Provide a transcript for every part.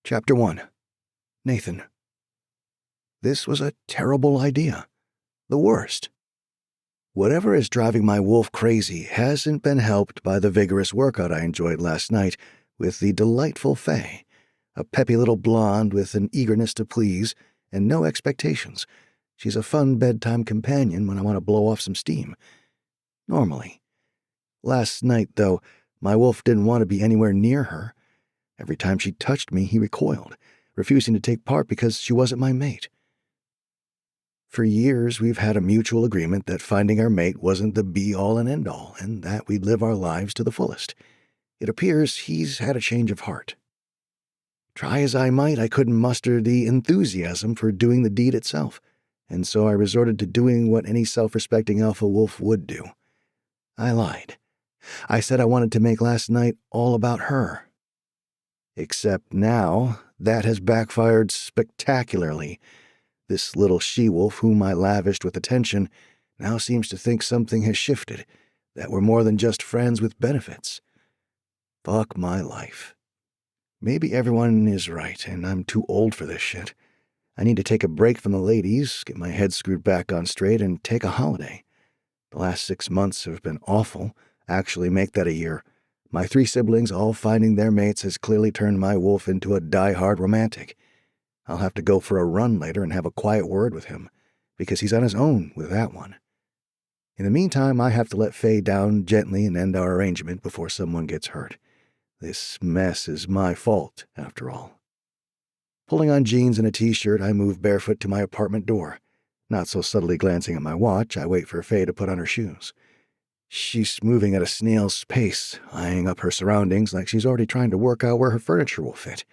Chapter 1. Nathan. This was a terrible idea. The worst. Whatever is driving my wolf crazy hasn't been helped by the vigorous workout I enjoyed last night with the delightful Faye, a peppy little blonde with an eagerness to please and no expectations. She's a fun bedtime companion when I want to blow off some steam. Normally. Last night, though, my wolf didn't want to be anywhere near her. Every time she touched me, he recoiled, refusing to take part because she wasn't my mate. For years, we've had a mutual agreement that finding our mate wasn't the be-all and end-all, and that we'd live our lives to the fullest. It appears he's had a change of heart. Try as I might, I couldn't muster the enthusiasm for doing the deed itself, and so I resorted to doing what any self-respecting alpha wolf would do. I lied. I said I wanted to make last night all about her. Except now, that has backfired spectacularly. This little she-wolf whom I lavished with attention now seems to think something has shifted, that we're more than just friends with benefits. Fuck my life. Maybe everyone is right, and I'm too old for this shit. I need to take a break from the ladies, get my head screwed back on straight, and take a holiday. The last 6 months have been awful. Actually, make that a year. My 3 siblings all finding their mates has clearly turned my wolf into a die-hard romantic. I'll have to go for a run later and have a quiet word with him, because he's on his own with that one. In the meantime, I have to let Faye down gently and end our arrangement before someone gets hurt. This mess is my fault, after all. Pulling on jeans and a t-shirt, I move barefoot to my apartment door. Not so subtly glancing at my watch, I wait for Faye to put on her shoes. She's moving at a snail's pace, eyeing up her surroundings like she's already trying to work out where her furniture will fit.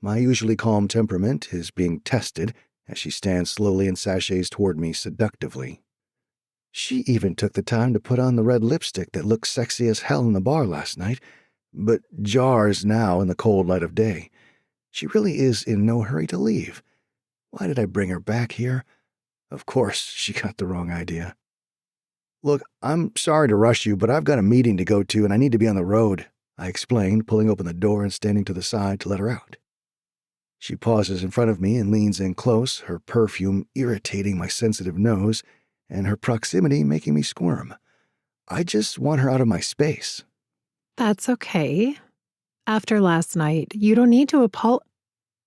My usually calm temperament is being tested as she stands slowly and sachets toward me seductively. She even took the time to put on the red lipstick that looked sexy as hell in the bar last night, but jars now in the cold light of day. She really is in no hurry to leave. Why did I bring her back here? Of course, she got the wrong idea. Look, I'm sorry to rush you, but I've got a meeting to go to and I need to be on the road, I explained, pulling open the door and standing to the side to let her out. She pauses in front of me and leans in close, her perfume irritating my sensitive nose and her proximity making me squirm. I just want her out of my space. That's okay. After last night, you don't need to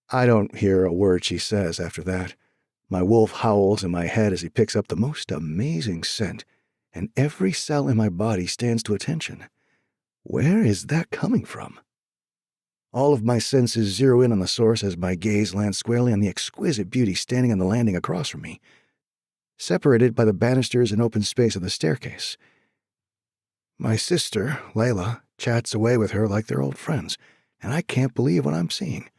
I don't hear a word she says after that. My wolf howls in my head as he picks up the most amazing scent, and every cell in my body stands to attention. Where is that coming from? All of my senses zero in on the source as my gaze lands squarely on the exquisite beauty standing on the landing across from me, separated by the banisters and open space of the staircase. My sister, Layla, chats away with her like they're old friends, and I can't believe what I'm seeing.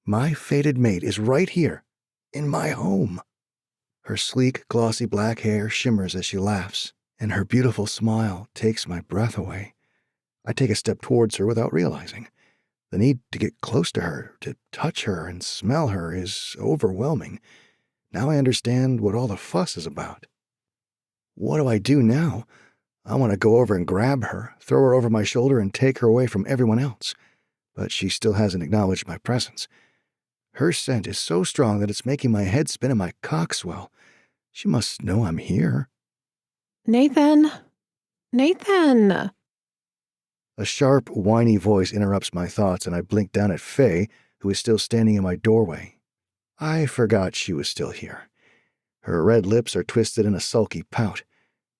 My fated mate is right here, in my home. Her sleek, glossy black hair shimmers as she laughs, and her beautiful smile takes my breath away. I take a step towards her without realizing. The need to get close to her, to touch her and smell her is overwhelming. Now I understand what all the fuss is about. What do I do now? I want to go over and grab her, throw her over my shoulder and take her away from everyone else. But she still hasn't acknowledged my presence. Her scent is so strong that it's making my head spin and my cock swell. She must know I'm here. Nathan! Nathan! A sharp, whiny voice interrupts my thoughts, and I blink down at Faye, who is still standing in my doorway. I forgot she was still here. Her red lips are twisted in a sulky pout.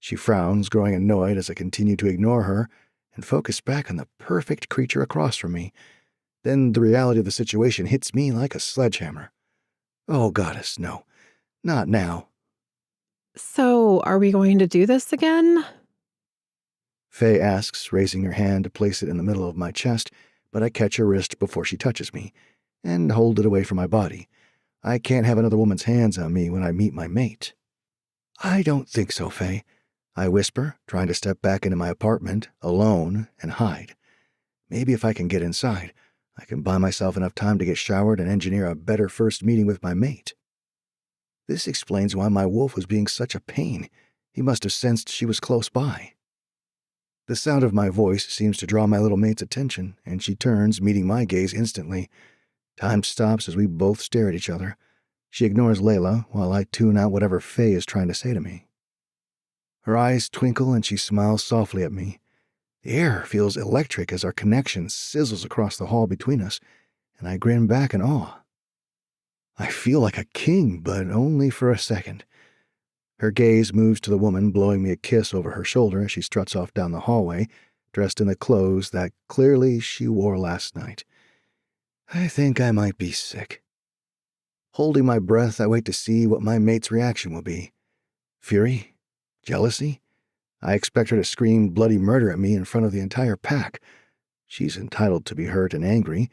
She frowns, growing annoyed as I continue to ignore her and focus back on the perfect creature across from me. Then the reality of the situation hits me like a sledgehammer. Oh, goddess, no. Not now. So, are we going to do this again? Faye asks, raising her hand to place it in the middle of my chest, but I catch her wrist before she touches me, and hold it away from my body. I can't have another woman's hands on me when I meet my mate. I don't think so, Faye, I whisper, trying to step back into my apartment, alone, and hide. Maybe if I can get inside, I can buy myself enough time to get showered and engineer a better first meeting with my mate. This explains why my wolf was being such a pain. He must have sensed she was close by. The sound of my voice seems to draw my little mate's attention, and she turns, meeting my gaze instantly. Time stops as we both stare at each other. She ignores Layla while I tune out whatever Faye is trying to say to me. Her eyes twinkle and she smiles softly at me. The air feels electric as our connection sizzles across the hall between us, and I grin back in awe. I feel like a king, but only for a second. Her gaze moves to the woman blowing me a kiss over her shoulder as she struts off down the hallway, dressed in the clothes that clearly she wore last night. I think I might be sick. Holding my breath, I wait to see what my mate's reaction will be. Fury? Jealousy? I expect her to scream bloody murder at me in front of the entire pack. She's entitled to be hurt and angry.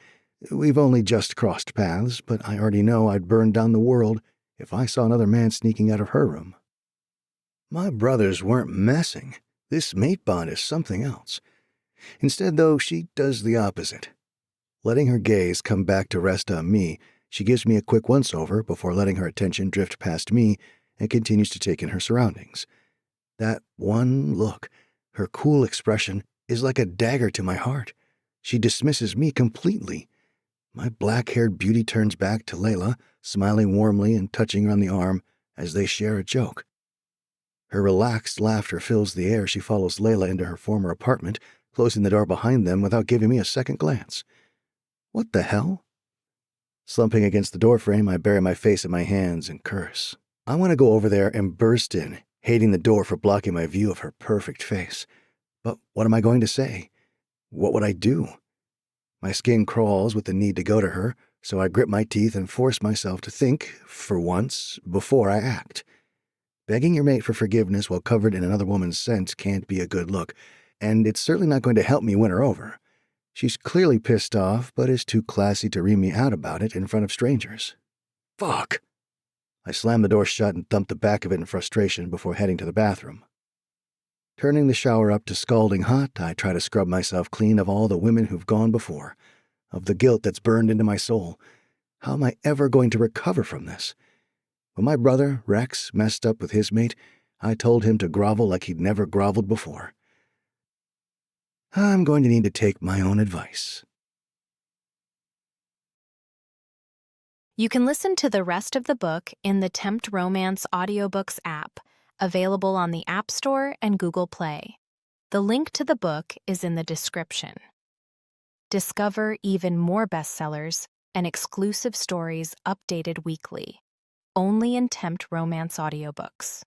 We've only just crossed paths, but I already know I'd burn down the world if I saw another man sneaking out of her room. My brothers weren't messing. This mate bond is something else. Instead, though, she does the opposite. Letting her gaze come back to rest on me, she gives me a quick once-over before letting her attention drift past me and continues to take in her surroundings. That one look, her cool expression, is like a dagger to my heart. She dismisses me completely. My black-haired beauty turns back to Layla, smiling warmly and touching her on the arm as they share a joke. Her relaxed laughter fills the air. She follows Layla into her former apartment, closing the door behind them without giving me a second glance. What the hell? Slumping against the doorframe, I bury my face in my hands and curse. I want to go over there and burst in, hating the door for blocking my view of her perfect face. But what am I going to say? What would I do? My skin crawls with the need to go to her, so I grip my teeth and force myself to think, for once, before I act. Begging your mate for forgiveness while covered in another woman's scent can't be a good look, and it's certainly not going to help me win her over. She's clearly pissed off, but is too classy to ream me out about it in front of strangers. Fuck! I slam the door shut and thump the back of it in frustration before heading to the bathroom. Turning the shower up to scalding hot, I try to scrub myself clean of all the women who've gone before, of the guilt that's burned into my soul. How am I ever going to recover from this? When my brother, Rex, messed up with his mate, I told him to grovel like he'd never groveled before. I'm going to need to take my own advice. You can listen to the rest of the book in the Tempt Romance audiobooks app, available on the App Store and Google Play. The link to the book is in the description. Discover even more bestsellers and exclusive stories updated weekly, only in Tempt Romance audiobooks.